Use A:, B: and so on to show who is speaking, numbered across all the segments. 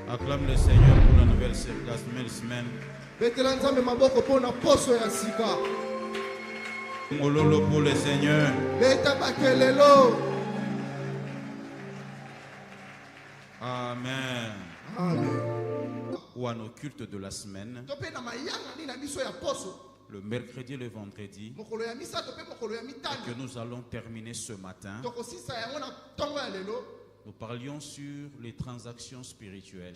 A: Acclame le Seigneur pour la nouvelle semaine. Mololo pour le Seigneur. Amen. Ou à nos cultes de la semaine, le mercredi et le vendredi, que nous allons terminer ce matin, nous parlions sur les transactions spirituelles.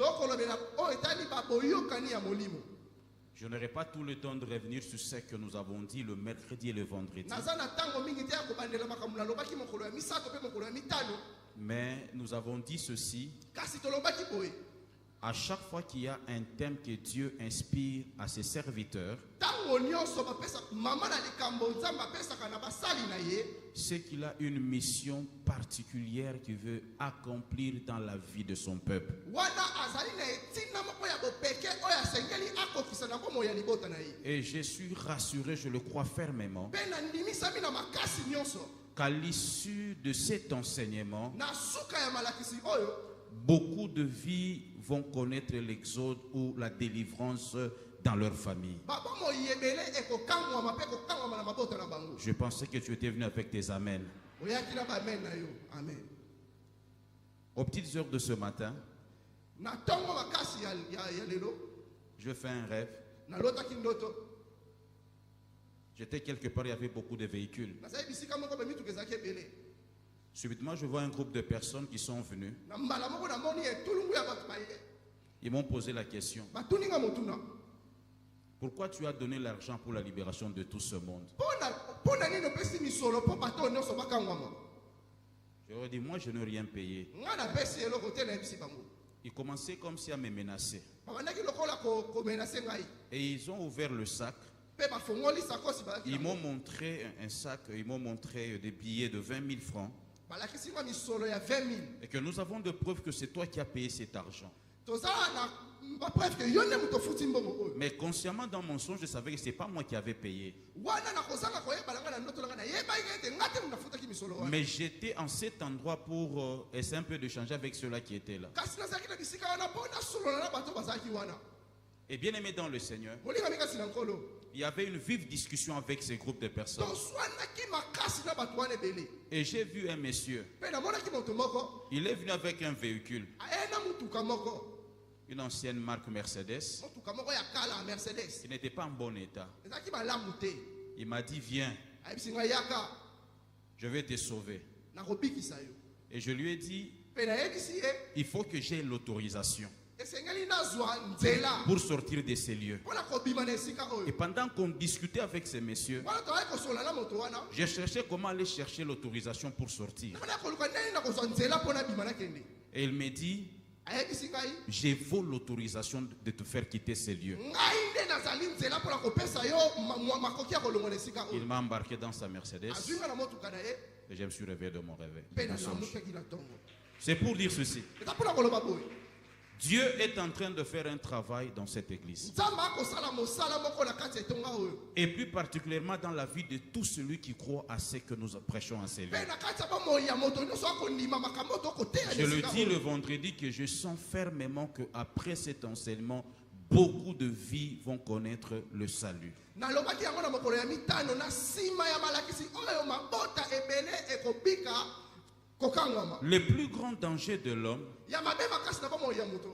A: Je n'aurai pas tout le temps de revenir sur ce que nous avons dit le mercredi et le vendredi. Mais nous avons dit ceci. À chaque fois qu'il y a un thème que Dieu inspire à ses serviteurs, c'est qu'il a une mission particulière qu'il veut accomplir dans la vie de son peuple. Et je suis rassuré, je le crois fermement, qu'à l'issue de cet enseignement, beaucoup de vies vont connaître l'exode ou la délivrance dans leur famille. Je pensais que tu étais venu avec tes amens. Aux petites heures de ce matin, je fais un rêve. J'étais quelque part, il y avait beaucoup de véhicules. Subitement, je vois un groupe de personnes qui sont venues. Ils m'ont posé la question. Pourquoi tu as donné l'argent pour la libération de tout ce monde? Je leur ai dit, moi je n'ai rien payé. Ils commençaient comme si à me menacer. Et ils ont ouvert le sac. Ils m'ont montré un sac, ils m'ont montré des billets de 20 000 francs. Et que nous avons de preuves que c'est toi qui as payé cet argent. Mais consciemment dans mon songe, je savais que ce n'est pas moi qui avais payé. Mais j'étais en cet endroit pour essayer un peu de changer avec ceux-là qui étaient là. Et bien aimé dans le Seigneur, il y avait une vive discussion avec ces groupes de personnes. Et j'ai vu un monsieur. Il est venu avec un véhicule. Une ancienne marque Mercedes. Il n'était pas en bon état. Il m'a dit, viens. Je vais te sauver. Et je lui ai dit, il faut que j'ai l'autorisation pour sortir de ces lieux. Et pendant qu'on discutait avec ces messieurs, j'ai cherché comment aller chercher l'autorisation pour sortir. Et il me dit, j'ai vaut l'autorisation de te faire quitter ces lieux. Il m'a embarqué dans sa Mercedes et je me suis réveillé de mon réveil. C'est pour dire ceci. Dieu est en train de faire un travail dans cette église. Et plus particulièrement dans la vie de tout celui qui croit à ce que nous prêchons en ces lieux. Je le dis le vendredi que je sens fermement qu'après cet enseignement, beaucoup de vies vont connaître le salut. Le plus grand danger de l'homme,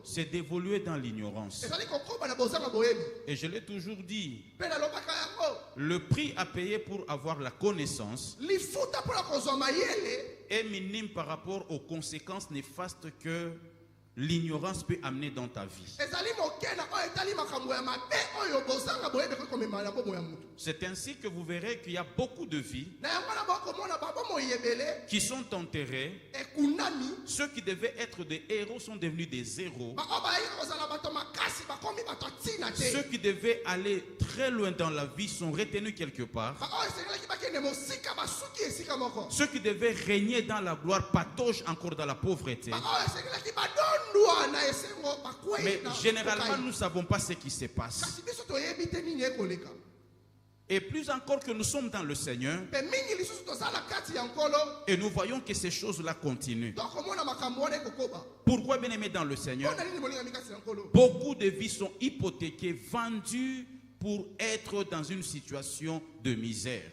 A: c'est d'évoluer dans l'ignorance. Et je l'ai toujours dit, le prix à payer pour avoir la connaissance est minime par rapport aux conséquences néfastes que l'ignorance peut amener dans ta vie. C'est ainsi que vous verrez qu'il y a beaucoup de vies qui sont enterrées. Ceux qui devaient être des héros sont devenus des héros. Ceux qui devaient aller très loin dans la vie sont retenus quelque part. Ceux qui devaient régner dans la gloire pataugent encore dans la pauvreté. Mais généralement, nous ne savons pas ce qui se passe. Et plus encore que nous sommes dans le Seigneur, et nous voyons que ces choses-là continuent. Pourquoi, bien-aimés dans le Seigneur, beaucoup de vies sont hypothéquées, vendues pour être dans une situation de misère.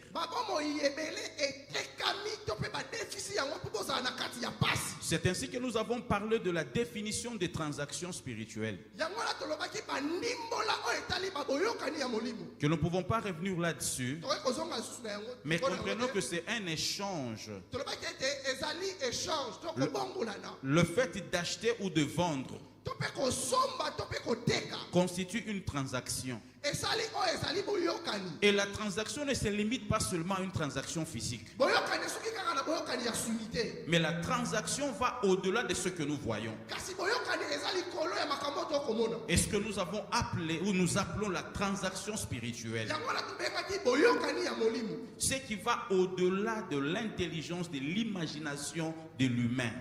A: C'est ainsi que nous avons parlé de la définition des transactions spirituelles. Que nous ne pouvons pas revenir là-dessus, mais comprenons que c'est un échange. Le fait d'acheter ou de vendre constitue une transaction. Et la transaction ne se limite pas seulement à une transaction physique. Mais la transaction va au-delà de ce que nous voyons. Et ce que nous avons appelé, ou nous appelons la transaction spirituelle, ce qui va au-delà de l'intelligence, de l'imagination de l'humain.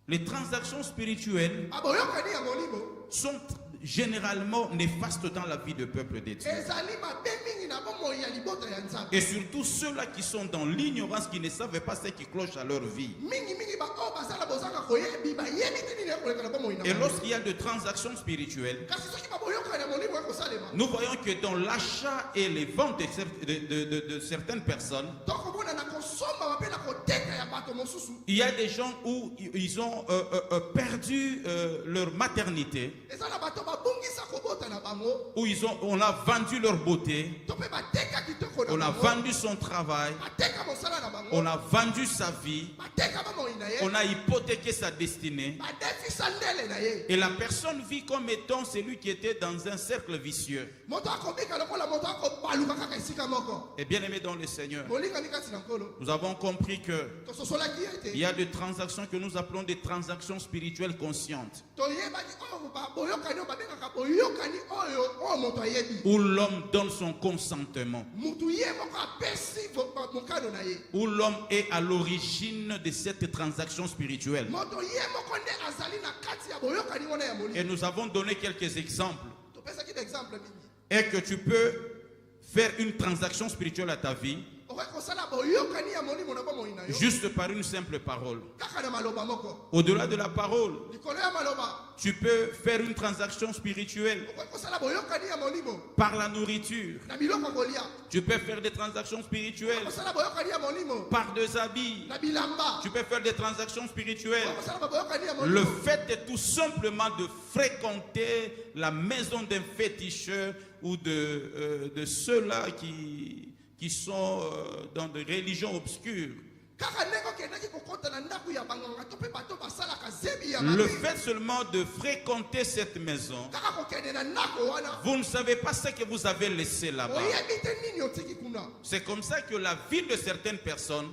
A: Les transactions spirituelles sont généralement néfastes dans la vie du peuple de Dieu. Et surtout ceux-là qui sont dans l'ignorance, qui ne savent pas ce qui cloche à leur vie. Et lorsqu'il y a de transactions spirituelles, nous voyons que dans l'achat et les ventes de certaines personnes, il y a des gens où ils ont perdu leur maternité, où on a vendu leur beauté, on a vendu son travail, on a vendu sa vie, on a hypothéqué sa destinée, et la personne vit comme étant celui qui était dans un cercle vicieux. Et bien aimé dans le Seigneur, nous avons compris que il y a des transactions que nous appelons des transactions spirituelles conscientes, où l'homme donne son consentement, où l'homme est à l'origine de cette transaction spirituelle. Et nous avons donné quelques exemples. Et que tu peux faire une transaction spirituelle à ta vie juste par une simple parole. Au-delà de la parole, tu peux faire une transaction spirituelle par la nourriture. Tu peux faire des transactions spirituelles par des habits. Tu peux faire des transactions spirituelles. Le fait est tout simplement de fréquenter la maison d'un féticheur ou de ceux-là qui sont dans des religions obscures. Le fait seulement de fréquenter cette maison, vous ne savez pas ce que vous avez laissé là-bas. C'est comme ça que la vie de certaines personnes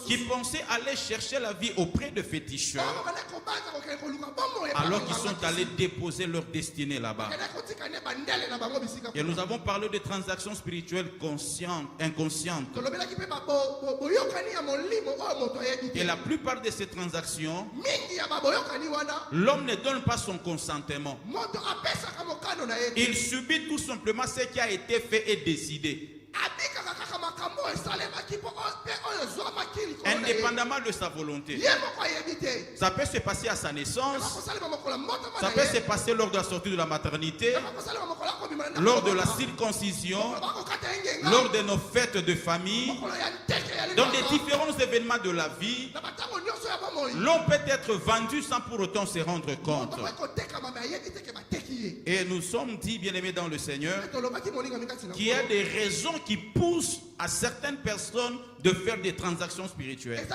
A: qui pensaient aller chercher la vie auprès de féticheurs, alors qu'ils sont allés déposer leur destinée là-bas. Et nous avons parlé de transactions spirituelles conscientes, inconscientes. Et la plupart de ces transactions, l'homme ne donne pas son consentement. Il subit tout simplement ce qui a été fait et décidé, indépendamment de sa volonté. Ça peut se passer à sa naissance, ça peut se passer lors de la sortie de la maternité, lors de la circoncision, lors de nos fêtes de famille, dans les différents événements de la vie. L'on peut être vendu sans pour autant se rendre compte. Et nous sommes dit, bien-aimés dans le Seigneur, qu'il y a des raisons qui poussent à certaines personnes de faire des transactions spirituelles.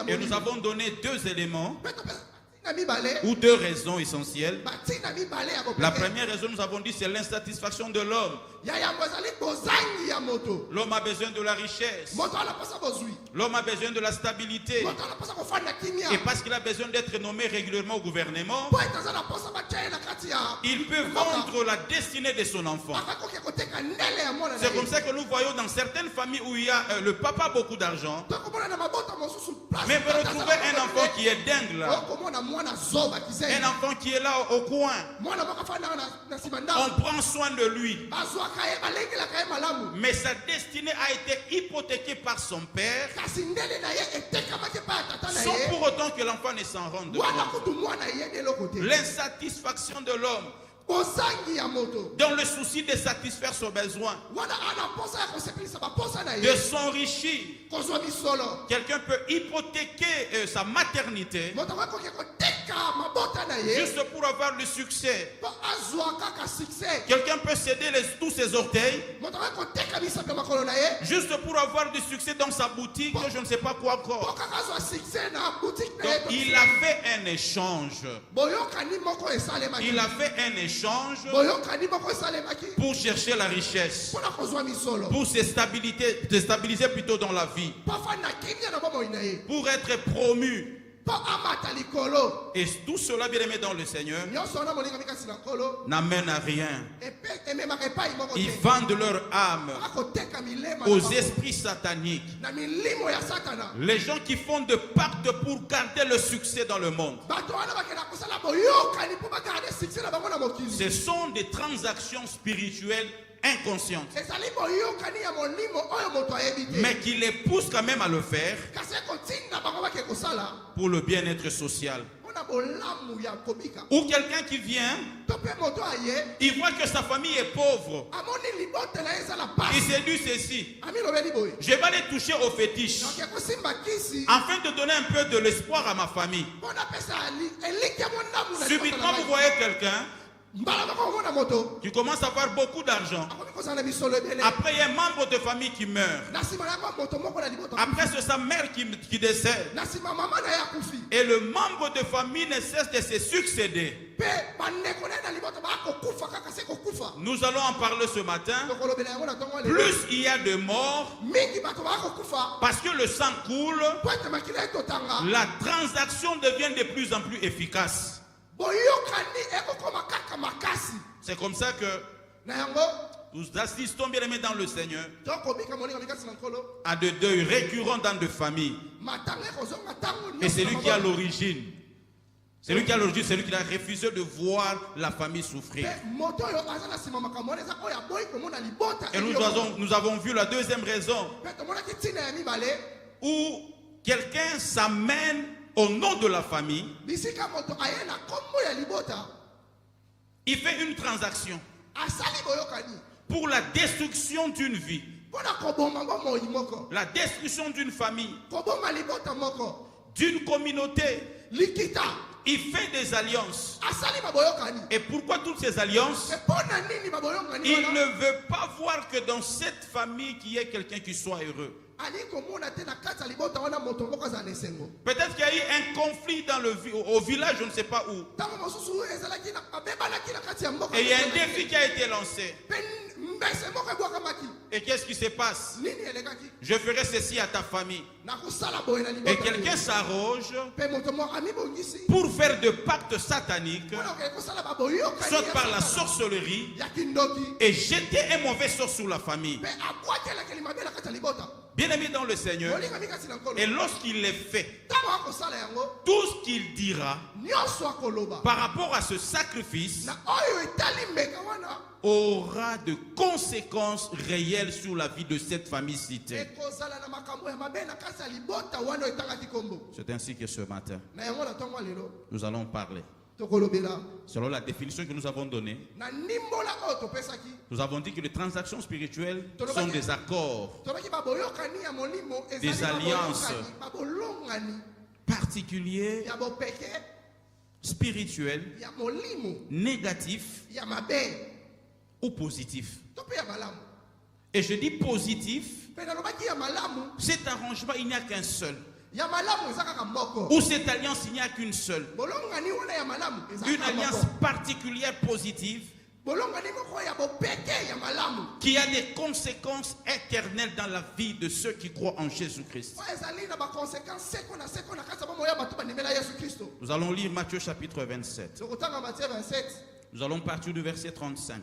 A: Et nous avons donné deux éléments ou deux raisons essentielles. La première raison, nous avons dit, c'est l'insatisfaction de l'homme. L'homme a besoin de la richesse. L'homme a besoin de la stabilité. Et parce qu'il a besoin d'être nommé régulièrement au gouvernement, il peut vendre la destinée de son enfant. C'est comme ça que nous voyons dans certaines familles où il y a le papa a beaucoup d'argent, mais vous retrouvez un enfant qui qui est dingue là. Un enfant qui est là au coin. On prend soin de lui. Mais sa destinée a été hypothéquée par son père. Sans pour autant que l'enfant ne s'en rende compte. L'insatisfaction de l'homme, dans le souci de satisfaire son besoin, de s'enrichir. Quelqu'un peut hypothéquer sa maternité juste pour avoir le succès. Quelqu'un peut céder tous ses orteils juste pour avoir du succès dans sa boutique, je ne sais pas quoi encore. Donc, il a fait un échange. Il a fait un échange pour chercher la richesse, pour se stabiliser plutôt dans la vie, pour être promu. Et tout cela, bien aimé dans le Seigneur, n'amène à rien. Ils vendent leur âme aux esprits sataniques. Les gens qui font de pactes pour garder le succès dans le monde. Ce sont des transactions spirituelles inconscientes, mais qui les poussent quand même à le faire pour le bien-être social. Ou quelqu'un qui vient, il voit que sa famille est pauvre, il s'est dit ceci: je vais aller toucher au fétiche afin de donner un peu de l'espoir à ma famille. Subitement vous voyez quelqu'un qui commence à avoir beaucoup d'argent. Après, il y a un membre de famille qui meurt. Après, c'est sa mère qui décède. Et le membre de famille ne cesse de se succéder. Nous allons en parler ce matin. Plus il y a de morts, parce que le sang coule, la transaction devient de plus en plus efficace. C'est comme ça que nous assistons, bien aimés dans le Seigneur, à des deuils récurrents dans de familles. Et c'est lui qui a l'origine. C'est lui qui a l'origine, c'est lui qui a refusé de voir la famille souffrir. Et nous avons vu la deuxième raison, où quelqu'un s'amène au nom de la famille. Il fait une transaction pour la destruction d'une vie, la destruction d'une famille, d'une communauté. Il fait des alliances. Et pourquoi toutes ces alliances? Il ne veut pas voir que dans cette famille qu'il y ait quelqu'un qui soit heureux. Peut-être qu'il y a eu un conflit au village, je ne sais pas où. Et il y a un défi qui a été lancé. Et qu'est-ce qui se passe? Je ferai ceci à ta famille. Et quelqu'un s'arroge pour faire de pactes sataniques, soit par la sorcellerie, et jeter un mauvais sort sur la famille. Bien aimé dans le Seigneur, et lorsqu'il les fait, tout ce qu'il dira par rapport à ce sacrifice aura de conséquences réelles sur la vie de cette famille citée. C'est ainsi que ce matin, nous allons parler. Selon la définition que nous avons donnée, nous avons dit que les transactions spirituelles sont des accords, des alliances particuliers, spirituels, négatifs ou positifs. Et je dis positif, cet arrangement, il n'y a qu'un seul. Ou cette alliance, il n'y a qu'une seule. Une alliance particulière positive qui a des conséquences éternelles dans la vie de ceux qui croient en Jésus-Christ. Nous allons lire Matthieu chapitre 27. Nous allons partir du verset 35.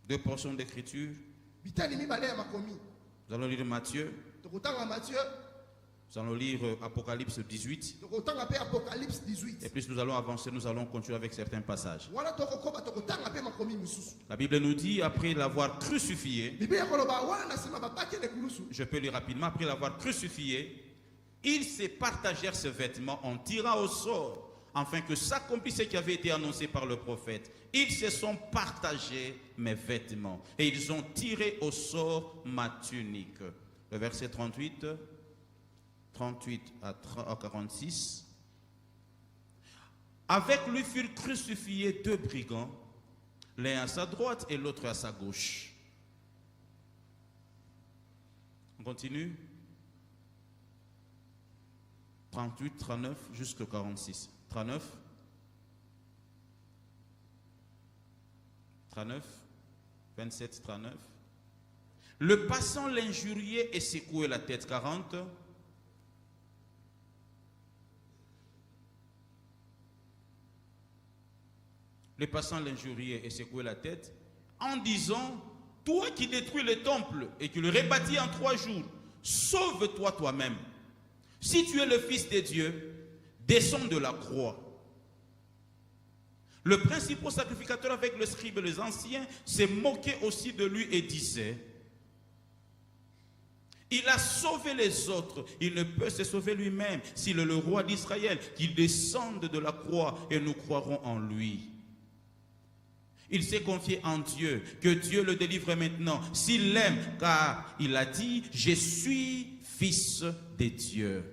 A: Deux portions d'écriture. Nous allons lire Matthieu Nous allons lire Apocalypse 18. Et plus nous allons avancer, nous allons continuer avec certains passages. La Bible nous dit, après l'avoir crucifié, je peux lire rapidement, après l'avoir crucifié, ils se partagèrent ses vêtements, on tira au sort, afin que s'accomplisse ce qui avait été annoncé par le prophète. Ils se sont partagés mes vêtements, et ils ont tiré au sort ma tunique. Le verset 38 à 46. Avec lui furent crucifiés 2 brigands, l'un à sa droite et l'autre à sa gauche. On continue. 38, 39 jusqu'à 46. 39, 27, 39. Le passant l'injuriait et secouait la tête. 40. Le passant l'injuriait et secouait la tête en disant: toi qui détruis le temple et qui le rebâtis en 3 jours, sauve-toi toi-même. Si tu es le Fils de Dieu, descends de la croix. Le principal sacrificateur avec le scribe et les anciens se moquaient aussi de lui et disaient: il a sauvé les autres, il ne peut se sauver lui-même. S'il est le roi d'Israël, qu'il descende de la croix et nous croirons en lui. Il s'est confié en Dieu, que Dieu le délivre maintenant, s'il l'aime, car il a dit: je suis fils de Dieu.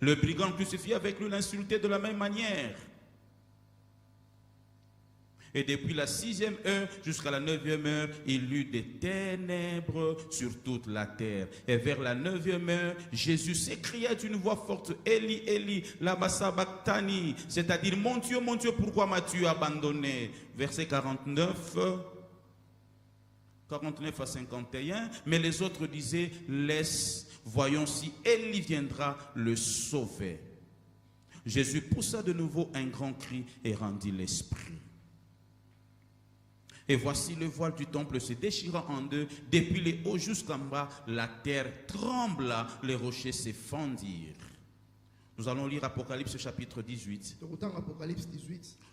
A: Le brigand crucifié avec lui l'insultait de la même manière. Et depuis la 6e heure jusqu'à la 9e heure, il eut des ténèbres sur toute la terre. Et vers la 9e heure, Jésus s'écria d'une voix forte: Eli, Eli, lama sabachthani, c'est-à-dire mon Dieu, pourquoi m'as-tu abandonné? Verset 49 à 51. Mais les autres disaient: laisse, voyons si Eli viendra le sauver. Jésus poussa de nouveau un grand cri et rendit l'esprit. Et voici le voile du temple se déchira en 2, depuis les hauts jusqu'en bas, la terre trembla, les rochers se fendirent. Nous allons lire Apocalypse chapitre 18,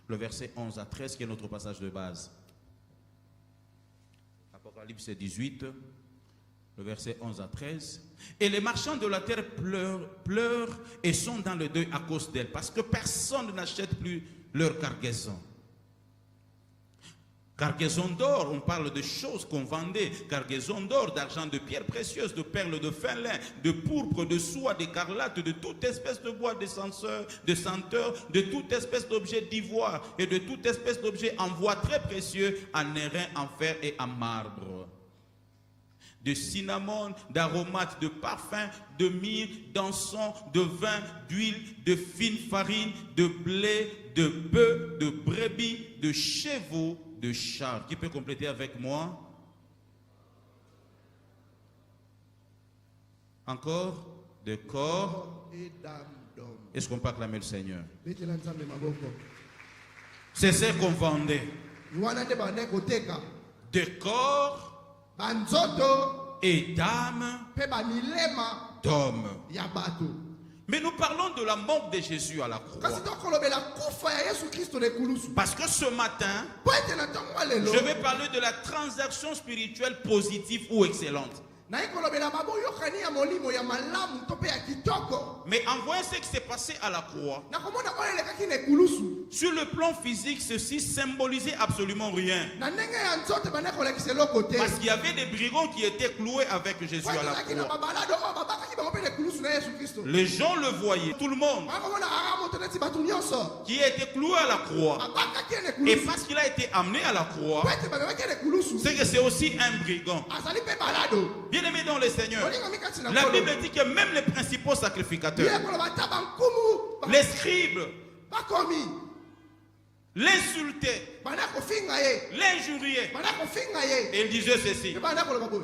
A: le verset 11 à 13, qui est notre passage de base. Apocalypse 18, le verset 11 à 13. Et les marchands de la terre pleurent et sont dans le deuil à cause d'elle, parce que personne n'achète plus leur cargaison. Cargaison d'or, on parle de choses qu'on vendait. Cargaison d'or, d'argent, de pierres précieuses, de perles, de fin lin, de pourpre, de soie, d'écarlate, de toute espèce de bois de senteur, de toute espèce d'objet d'ivoire et de toute espèce d'objet en bois très précieux, en airain, en fer et en marbre. De cinnamon, d'aromates, de parfums, de myrrhe, d'encens, de vin, d'huile, de fine farine, de blé, de bœufs, de brebis, de chevaux, de chars. Qui peut compléter avec moi? Encore de corps et d'âme d'homme. Est-ce qu'on peut acclamer le Seigneur? C'est ce qu'on vendait. De corps et d'âme d'homme. Mais nous parlons de la mort de Jésus à la croix. Parce que ce matin, je vais parler de la transaction spirituelle positive ou excellente. Mais en voyant ce qui s'est passé à la croix, sur le plan physique, ceci symbolisait absolument rien. Parce qu'il y avait des brigands qui étaient cloués avec Jésus à la croix. Les gens le voyaient, tout le monde, qui a été cloué à la croix. Et parce qu'il a été amené à la croix, c'est que c'est aussi un brigand. Bien-aimé dans le Seigneur, la Bible dit que même les principaux sacrificateurs, les scribes, l'insultaient l'injuriait. Et il disait ceci: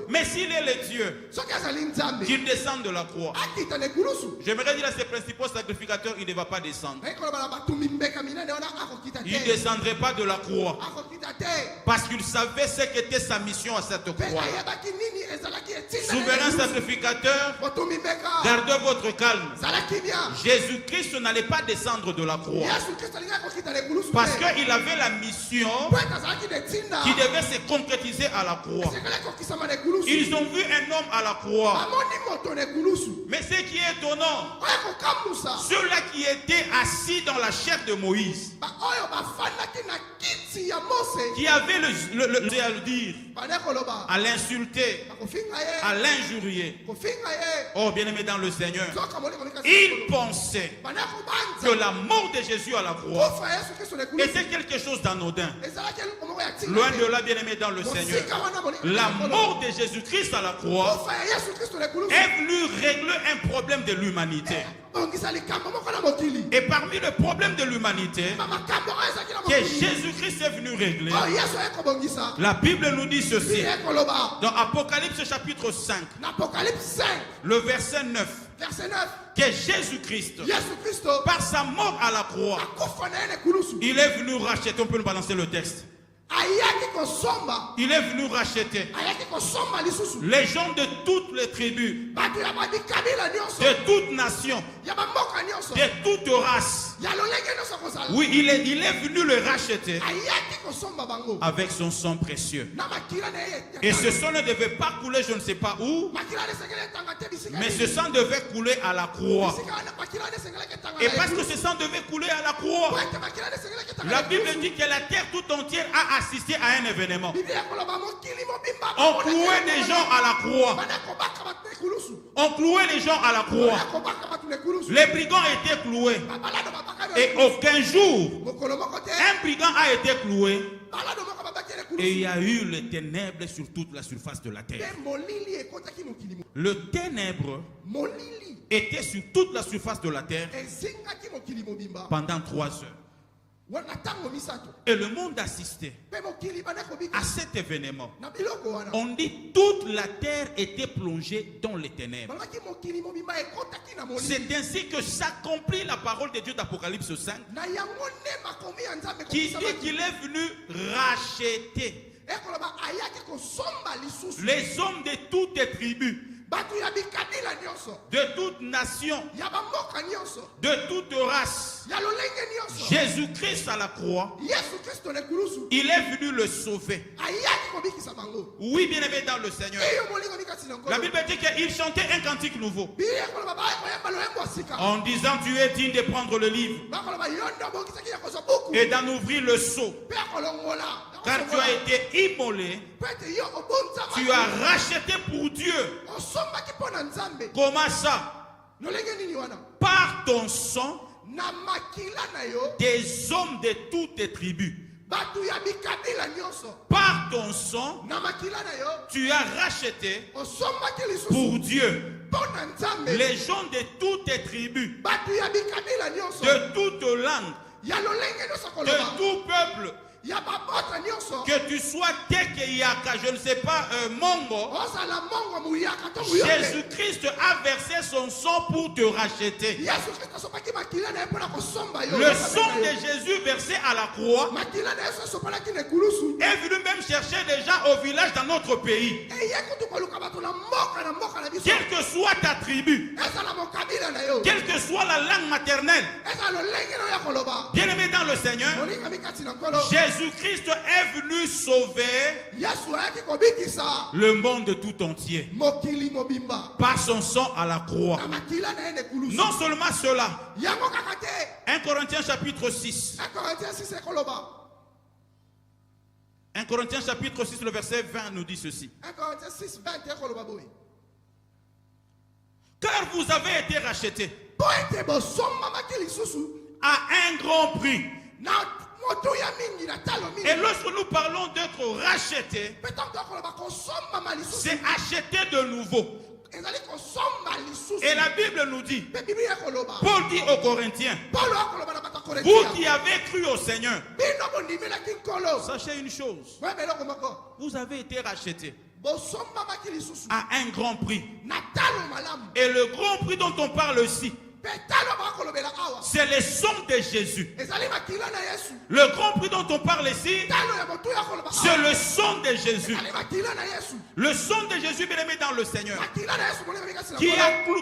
A: mais s'il est le Dieu qui descend de la croix, j'aimerais dire à ces principaux sacrificateurs, il ne va pas descendre. Il ne descendrait pas de la croix parce qu'il savait ce qu'était sa mission à cette croix. Souverain sacrificateur, gardez votre calme. Jésus-Christ n'allait pas descendre de la croix parce qu'il avait la mission qui devait se concrétiser à la croix. Ils ont vu un homme à la croix. Mais ce qui est étonnant, ceux-là qui étaient assis dans la chair de Moïse, qui avaient le à le dire, à l'insulter, à l'injurier. Oh, bien-aimé dans le Seigneur, ils pensaient que la mort de Jésus à la croix était quelque chose d'anodin. Loin de là, bien-aimé dans le Seigneur, la mort de Jésus-Christ à la croix est venue régler un problème de l'humanité. Et parmi le problème de l'humanité que Jésus-Christ est venu régler, la Bible nous dit ceci dans Apocalypse chapitre 5, le verset 9, que Jésus-Christ, par sa mort à la croix, il est venu racheter. On peut nous balancer le texte. Il est venu racheter les gens de toutes les tribus, de toutes nations, de toutes races. Oui, il est venu le racheter avec son sang précieux. Et ce sang ne devait pas couler je ne sais pas où, mais ce sang devait couler à la croix. Et parce que ce sang devait couler à la croix, la Bible dit que la terre tout entière a assisté à un événement. On clouait des gens à la croix. On clouait les gens à la croix. Les brigands étaient cloués. Et aucun jour, un brigand a été cloué. Et il y a eu les ténèbres sur toute la surface de la terre. Le ténèbre était sur toute la surface de la terre pendant 3 heures. Et le monde assistait à cet événement. On dit toute la terre était plongée dans les ténèbres. C'est ainsi que s'accomplit la parole de Dieu d'Apocalypse 5 qui dit qu'il est venu racheter les hommes de toutes les tribus, de toute nation, de toute race. Jésus-Christ à la croix, il est venu le sauver. Oui, bien-aimé dans le Seigneur. La Bible dit qu'il chantait un cantique nouveau en disant: tu es digne de prendre le livre et d'en ouvrir le sceau, car tu as été immolé, tu as racheté pour Dieu. Comment ça? Par ton sang, des hommes de toutes les tribus. Par ton sang, tu as racheté pour Dieu les gens de toutes les tribus, de toutes langues, de tout peuple. Que tu sois Tekeyaka, je ne sais pas, Mongo, Jésus-Christ a versé son sang pour te racheter. Le sang de Jésus versé à la croix est venu même chercher des gens au village dans notre pays. Quelle que soit ta tribu, quelle que soit la langue maternelle, bien-aimé dans le Seigneur, Jésus-Christ est venu sauver le monde tout entier par son sang à la croix. Non seulement cela, 1 Corinthiens chapitre 6. 1 Corinthiens chapitre 6, le verset 20 nous dit ceci.
B: 1 Corinthiens 6, 20.
A: Car vous avez été rachetés à un grand prix. Et lorsque nous parlons d'être racheté, c'est acheter de nouveau. Et la Bible nous dit, Paul dit aux Corinthiens, Vous qui avez cru au Seigneur, sachez une chose. Vous avez été rachetés à un grand prix. Et le grand prix dont on parle ici, c'est le sang de Jésus. Le grand prix dont on parle ici, c'est le sang de Jésus. Le sang de Jésus, bien aimé dans le Seigneur,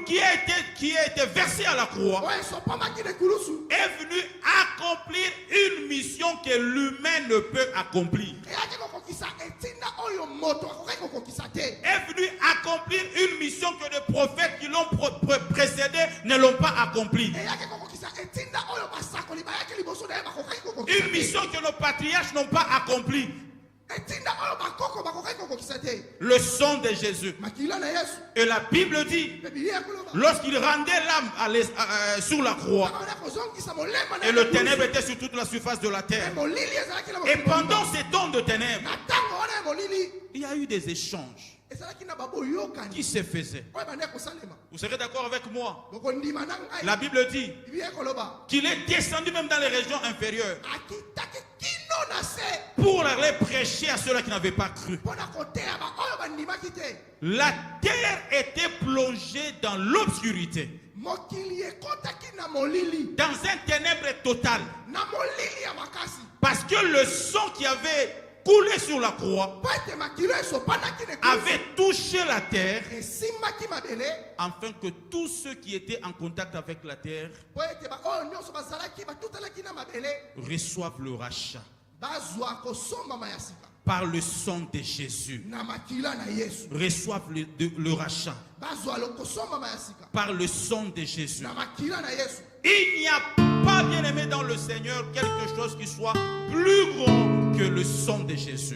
A: qui a été versé à la croix, est venu accomplir une mission que l'humain ne peut accomplir. Est venu accomplir une mission que les prophètes qui l'ont précédé ne l'ont pas accompli. Une mission que nos patriarches n'ont pas accomplie. Le sang de Jésus. Et la Bible dit, lorsqu'il rendait l'âme sur la croix, et le ténèbre était sur toute la surface de la terre, et pendant ces temps de ténèbres, il y a eu des échanges qui se faisaient. Vous serez d'accord avec moi? La Bible dit qu'il est descendu même dans les régions inférieures pour aller prêcher à ceux-là qui n'avaient pas cru. La terre était plongée dans l'obscurité, dans un ténèbre total, parce que le sang qui avait coulé sur la croix avait touché la terre, afin que tous ceux qui étaient en contact avec la terre reçoivent le rachat par le sang de Jésus. Reçoivent le rachat par le sang de Jésus. Il n'y a pas, bien aimé dans le Seigneur, quelque chose qui soit plus grand que le sang de Jésus.